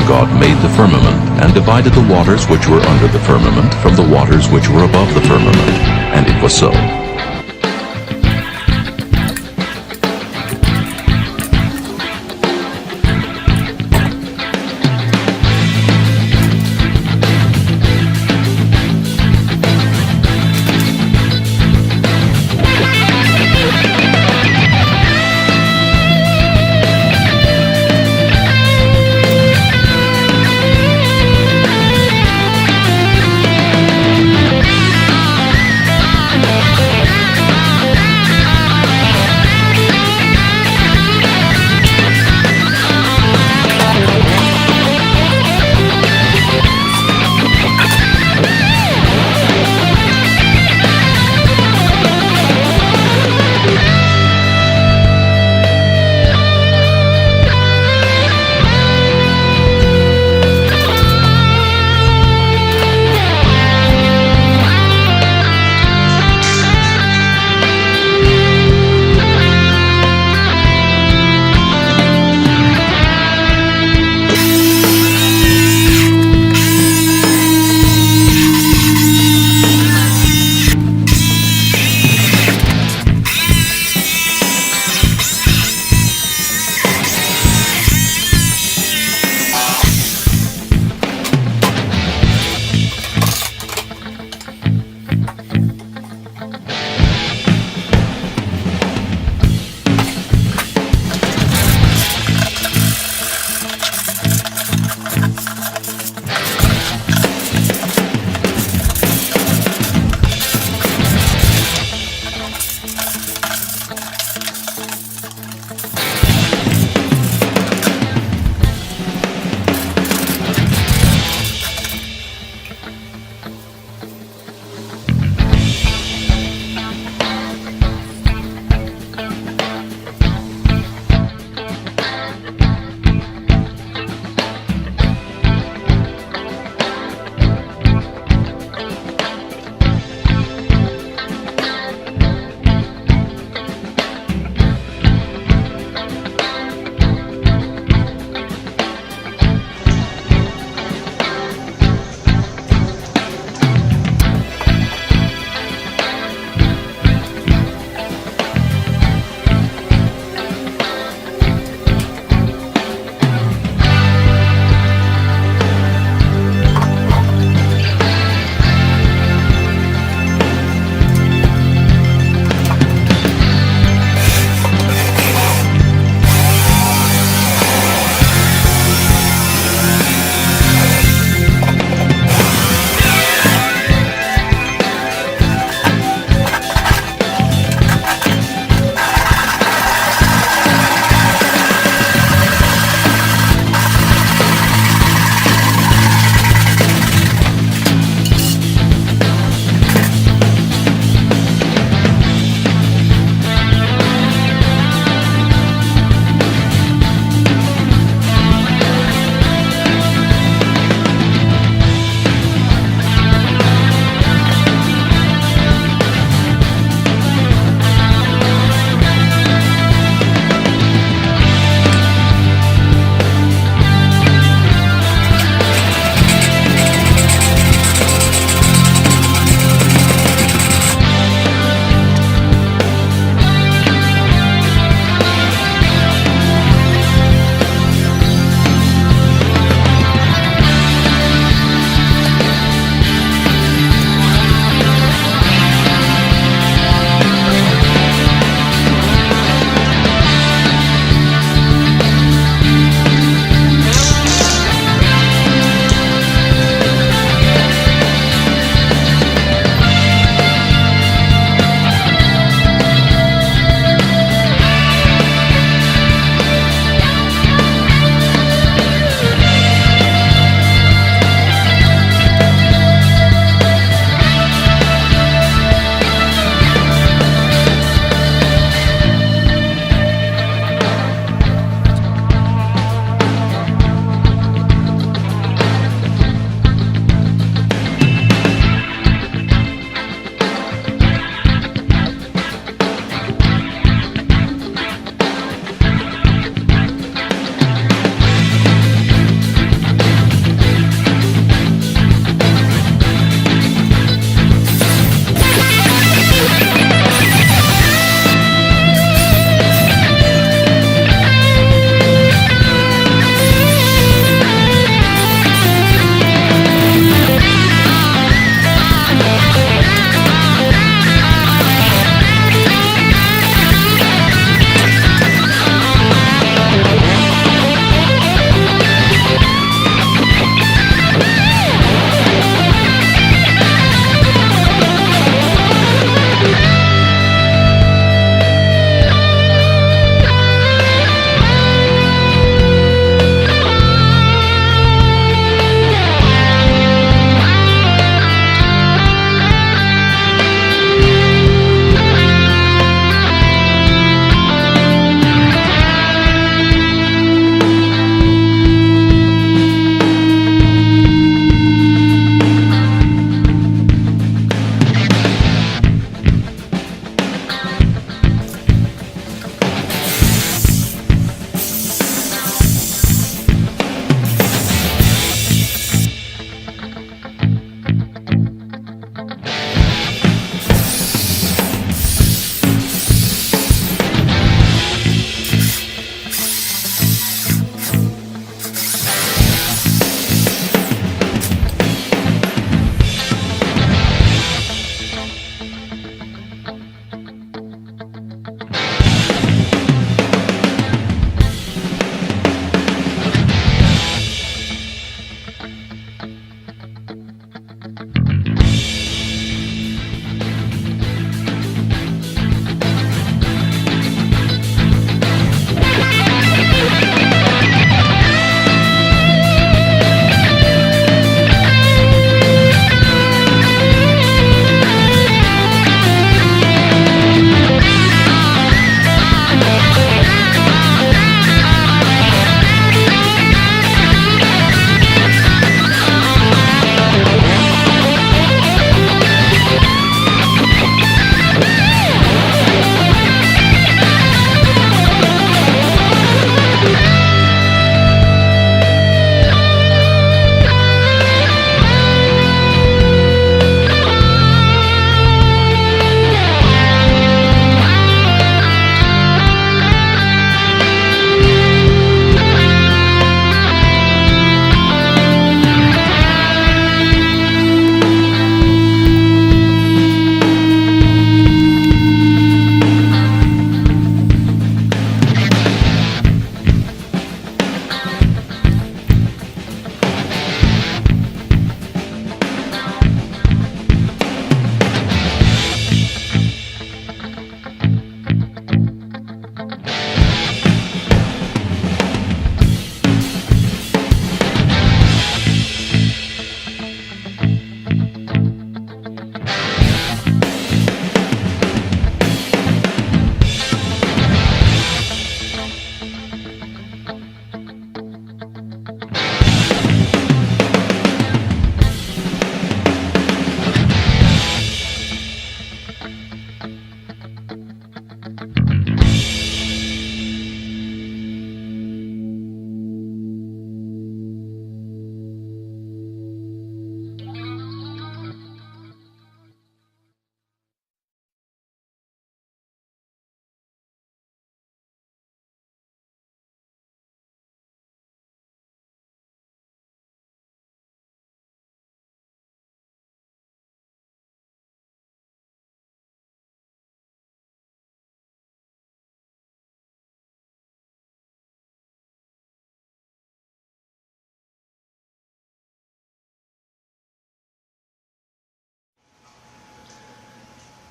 God made the firmament, and divided the waters which were under the firmament from the waters which were above the firmament. And it was so.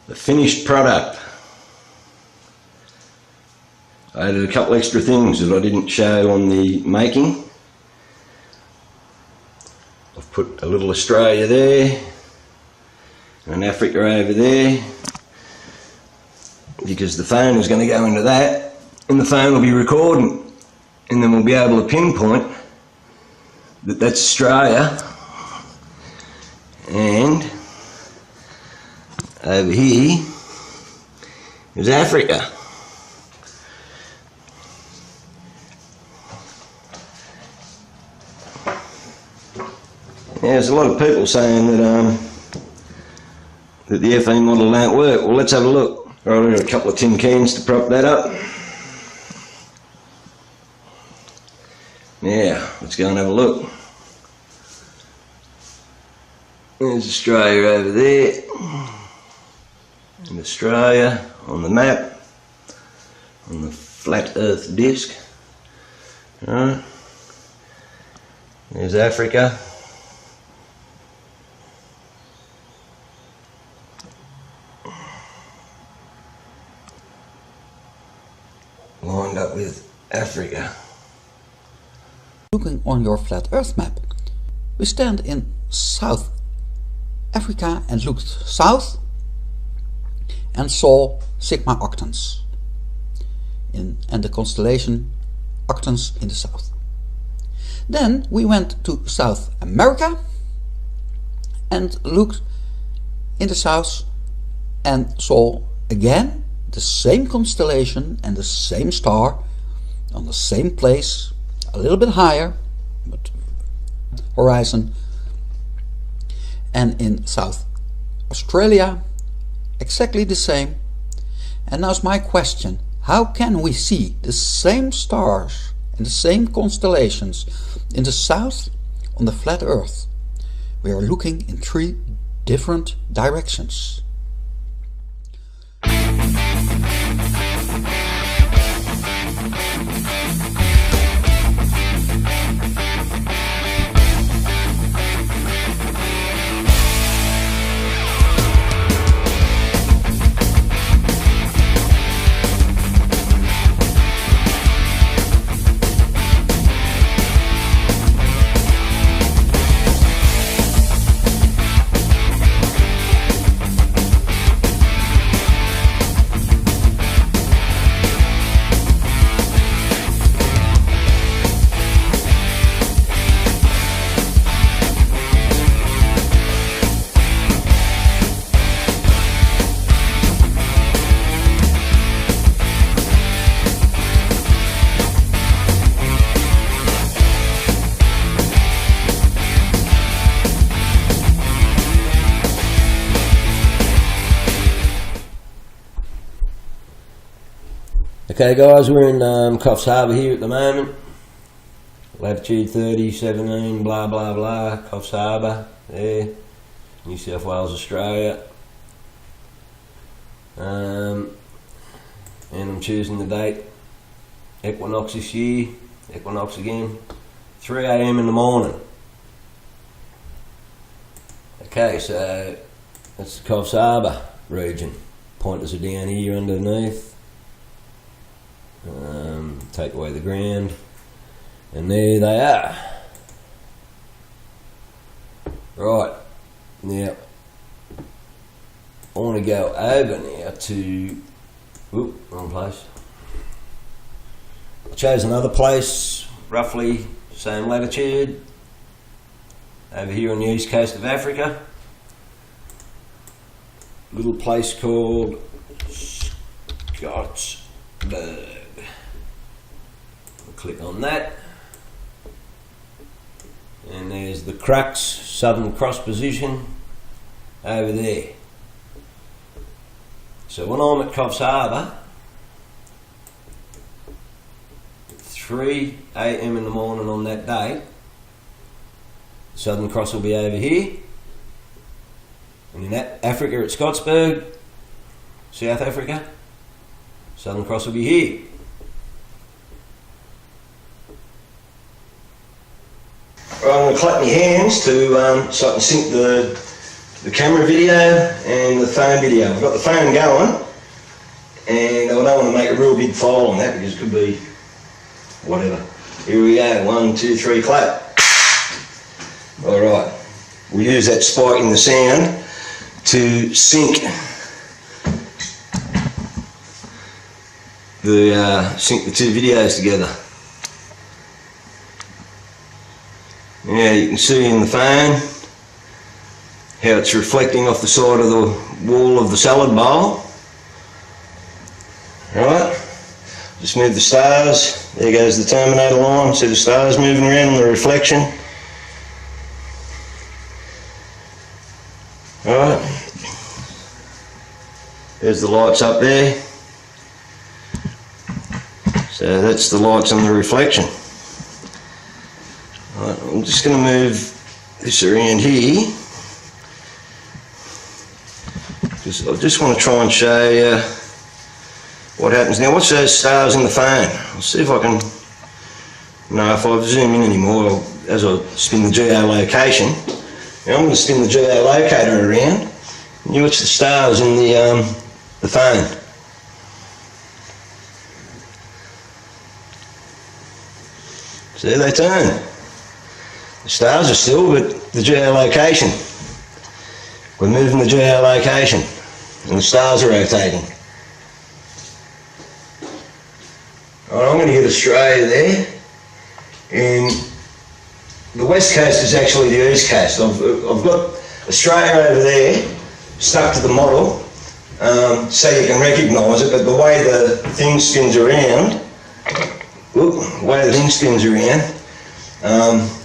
the finished product. I added a couple extra things that I didn't show on the making. I've put a little Australia there and Africa over there, because the phone is going to go into that and the phone will be recording, and then we'll be able to pinpoint that that's Australia, and over here is Africa. Yeah, there's a lot of people saying that the FE model don't work. Well, let's have a look. Right, I've got a couple of tin cans to prop that up. Yeah, let's go and have a look. There's Australia over there. And Australia on the map, on the flat earth disc. Right. There's Africa. Lined up with Africa. Looking on your flat earth map, we stand in South Africa and looked south and saw Sigma Octans and the constellation Octans in the south. Then we went to South America and looked in the south and saw again the same constellation and the same star on the same place, a little bit higher, but horizon. And in South Australia, exactly the same. And now's my question: how can we see the same stars and the same constellations in the south on the flat Earth? We are looking in 3 different directions. Okay guys, we're in Coffs Harbour here at the moment. Latitude 30, 17, blah blah blah, Coffs Harbour, there, New South Wales, Australia. And I'm choosing the date, equinox this year, equinox again, 3 AM in the morning. Okay, so that's the Coffs Harbour region. Pointers are down here underneath. Take away the ground, and there they are. Right, now I want to go over now to, wrong place. I chose another place, roughly same latitude, over here on the east coast of Africa. Little place called Scottsburg. Click on that, and there's the Crux Southern Cross position over there. So when I'm at Coffs Harbour, 3 AM in the morning on that day, Southern Cross will be over here, and in Africa at Scottsburg, South Africa, Southern Cross will be here. Right, I'm going to clap my hands to so I can sync the the camera video and the phone video. I've got the phone going, and I don't want to make a real big file on that because it could be whatever. Here we go, 1, 2, 3, clap. Alright, we'll use that spike in the sound to sync the two videos together. Now you can see in the phone how it's reflecting off the side of the wall of the salad bowl. Right, just move the stars. There goes the terminator line. See the stars moving around on the reflection. Alright, there's the lights up there. So that's the lights on the reflection. Right, I'm just going to move this around here. I just want to try and show you what happens. Now watch those stars in the phone. I'll see if I can, no, if I zoom in anymore as I spin the geolocation. Now I'm going to spin the geolocator around and you watch the stars in the phone. See, they turn. The stars are still, but the geolocation. We're moving the geolocation and the stars are rotating. Alright, I'm going to get Australia there, and the west coast is actually the east coast. I've got Australia over there stuck to the model so you can recognise it, but the way the thing spins around,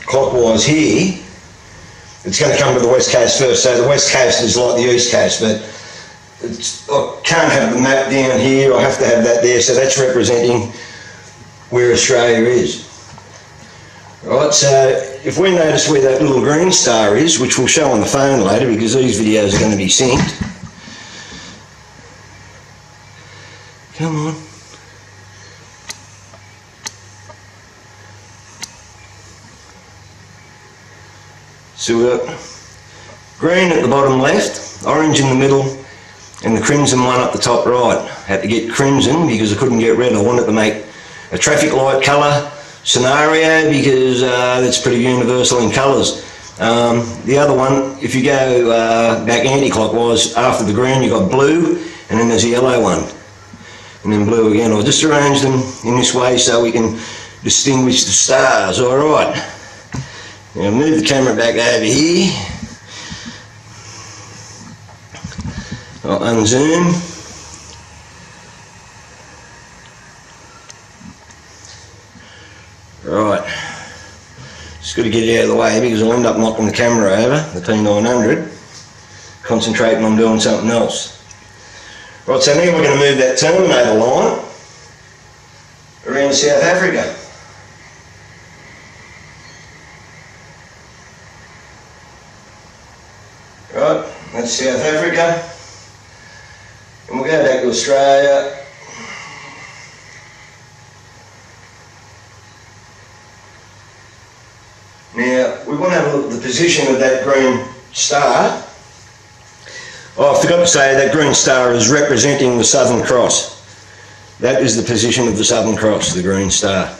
clockwise here, it's going to come to the west coast first. So the west coast is like the east coast, but I can't have the map down here. I have to have that there. So that's representing where Australia is. Right, so if we notice where that little green star is, which we'll show on the phone later because these videos are going to be synced. Come on. So we've got green at the bottom left, orange in the middle, and the crimson one up the top right. Had to get crimson because I couldn't get red. I wanted to make a traffic light colour scenario because that's pretty universal in colours. The other one, if you go back anti-clockwise, after the green you've got blue, and then there's a yellow one, and then blue again. I'll just arrange them in this way so we can distinguish the stars. Alright. Now move the camera back over here. I'll unzoom. Right. Just got to get it out of the way because I'll end up knocking the camera over, the T900, concentrating on doing something else. Right, so now we're going to move that terminator line around South Africa. Right, that's South Africa, and we'll go back to Australia. Now, we want to have a look at the position of that green star. Oh, I forgot to say that green star is representing the Southern Cross. That is the position of the Southern Cross, the green star.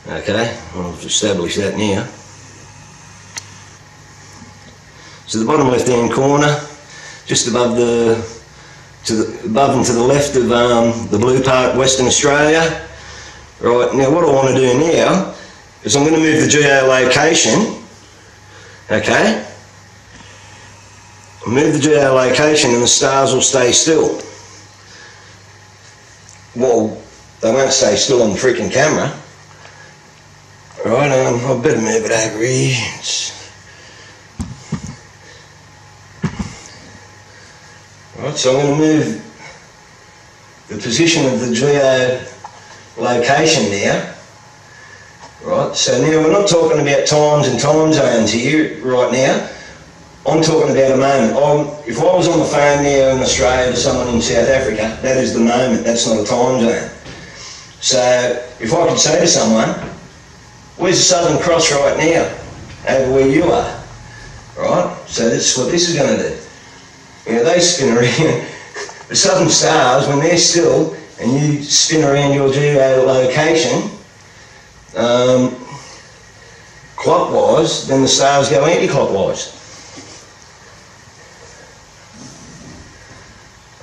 Okay, I've established that now. So the bottom left-hand corner, just above above and to the left of the blue part, Western Australia. Right, now what I want to do now is I'm going to move the geolocation, okay? I'll move the geolocation and the stars will stay still. Well, they won't stay still on the freaking camera. Right, I better move it over here. Right, so I'm going to move the position of the geolocation now. Right, so now we're not talking about times and time zones here right now. I'm talking about a moment. If I was on the phone now in Australia to someone in South Africa, that is the moment, that's not a time zone. So if I could say to someone, where's the Southern Cross right now? Over where you are. Right? So this is what this is going to do. Yeah, they spin around. The southern stars, when they're still, and you spin around your geolocation clockwise, then the stars go anti-clockwise.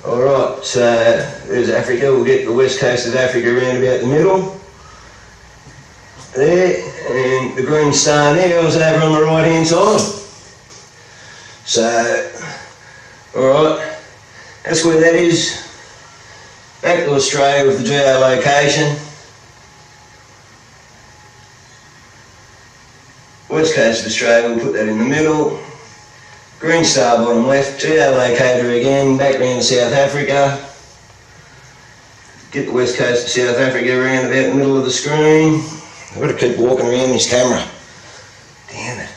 Alright, so there's Africa. We'll get the west coast of Africa around about the middle. There, and the green star there was over on the right hand side. So, alright, that's where that is. Back to Australia with the geolocation. West coast of Australia, we'll put that in the middle. Green star bottom left, geolocator again, back round to South Africa. Get the west coast of South Africa around about the middle of the screen. I've got to keep walking around this camera. Damn it.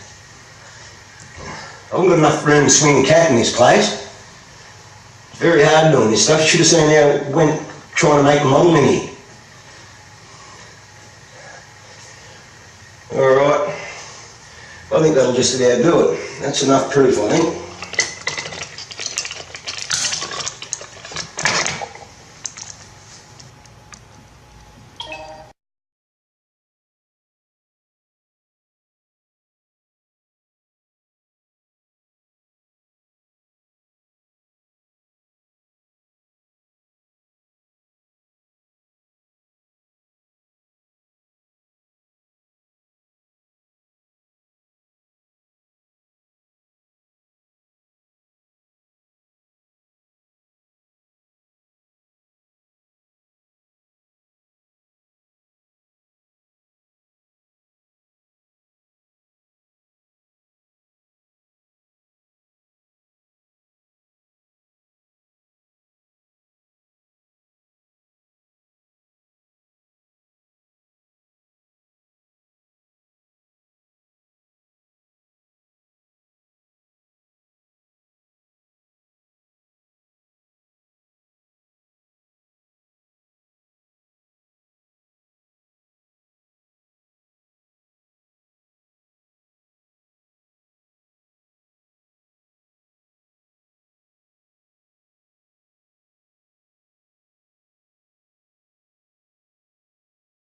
I haven't got enough room to swing a cat in this place. It's very hard doing this stuff. You should have seen how it went trying to make a model in here. Alright. I think that'll just about do it. That's enough proof, I think.